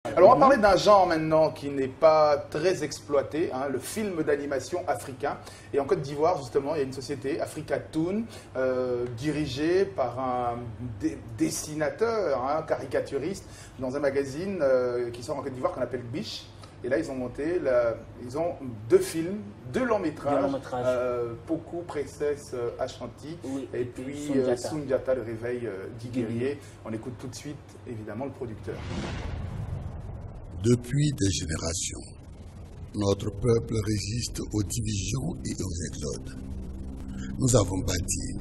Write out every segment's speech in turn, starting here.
Alors on va parler d'un genre maintenant qui n'est pas très exploité, hein, le film d'animation africain. Et en Côte d'Ivoire, justement, il y a une société, Africatoon, dirigée par un dessinateur, hein, caricaturiste, dans un magazine qui sort en Côte d'Ivoire qu'on appelle Biche. Et là, ils ont monté, ils ont deux films, deux longs métrages. Poku, Princesse Ashanti, oui, et puis Sundiata, le réveil du guerrier. On écoute tout de suite, évidemment, le producteur. Depuis des générations, notre peuple résiste aux divisions et aux exodes. Nous avons bâti,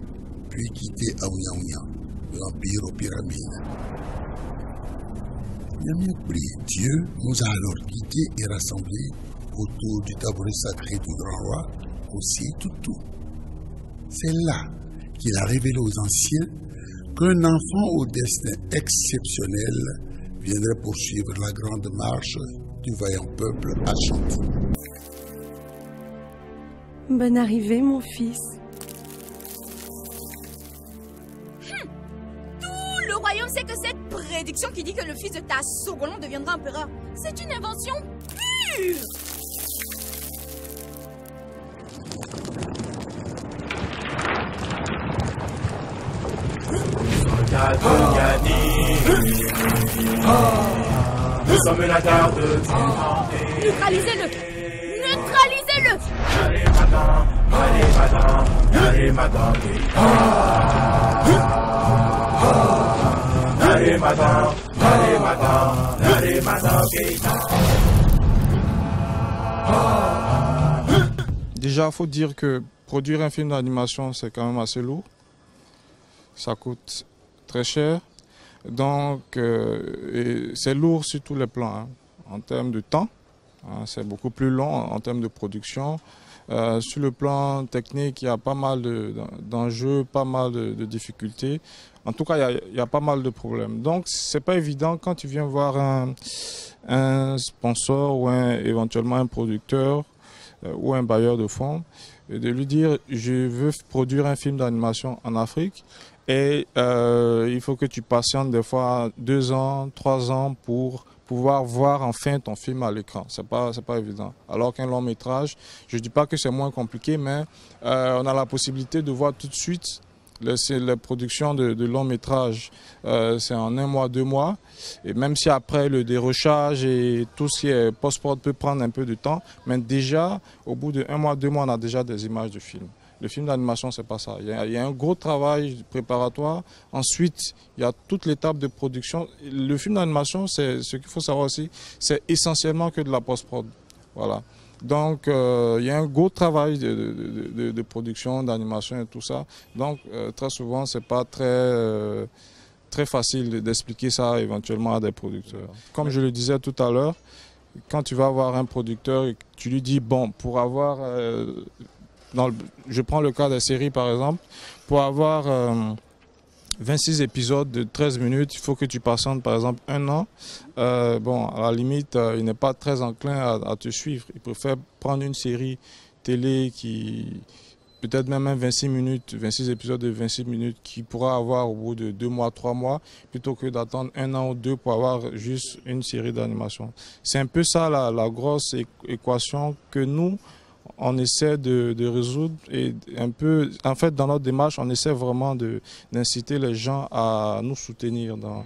puis quitté Aouya, l'empire aux pyramides. Dieu nous a alors quittés et rassemblés autour du tabouret sacré du grand roi, aussi Toutou. C'est là qu'il a révélé aux anciens qu'un enfant au destin exceptionnel viendrait poursuivre la grande marche du vaillant peuple Ashanti. Bonne arrivée, mon fils. Tout le royaume sait que cette prédiction qui dit que le fils de ta Sogolon deviendra empereur, c'est une invention pure. Nous sommes la garde du Vendée. Neutralisez-le! Neutralisez-le! Allez, madame, allez, madame, allez, madame. Allez, madame, allez, madame, allez, madame. Déjà, il faut dire que produire un film d'animation, c'est quand même assez lourd. Ça coûte très cher. Donc, c'est lourd sur tous les plans, hein. En termes de temps, hein, c'est beaucoup plus long en termes de production. Sur le plan technique, il y a pas mal d'enjeux, pas mal de difficultés. En tout cas, il y a pas mal de problèmes. Donc, c'est pas évident quand tu viens voir un sponsor ou éventuellement un producteur ou un bailleur de fonds, de lui dire « je veux produire un film d'animation en Afrique ». Et il faut que tu patientes des fois 2 ans, 3 ans pour pouvoir voir enfin ton film à l'écran. C'est pas évident. Alors qu'un long métrage, je ne dis pas que c'est moins compliqué, mais on a la possibilité de voir tout de suite les productions de long métrage. C'est en 1 mois, 2 mois. Et même si après le dérochage et tout ce qui est post-prod peut prendre un peu de temps, mais déjà, au bout de 1 mois, 2 mois, on a déjà des images de film. Le film d'animation, c'est pas ça. Il y a un gros travail préparatoire. Ensuite, il y a toute l'étape de production. Le film d'animation, ce qu'il faut savoir aussi, c'est essentiellement que de la post-prod. Voilà. Donc, il y a un gros travail de production, d'animation et tout ça. Donc, très souvent, c'est pas très facile d'expliquer ça éventuellement à des producteurs. Comme je le disais tout à l'heure, quand tu vas voir un producteur et que tu lui dis, bon, pour avoir... je prends le cas des séries par exemple, pour avoir 26 épisodes de 13 minutes, il faut que tu patientes par exemple 1 an. Bon, à la limite, il n'est pas très enclin à te suivre. Il préfère prendre une série télé qui, peut-être même 26 minutes, 26 épisodes de 26 minutes, qui pourra avoir au bout de 2 mois, 3 mois, plutôt que d'attendre 1 an ou 2 pour avoir juste une série d'animation. C'est un peu ça la grosse équation que nous, on essaie de résoudre et un peu, en fait, dans notre démarche, on essaie vraiment d'inciter les gens à nous soutenir dans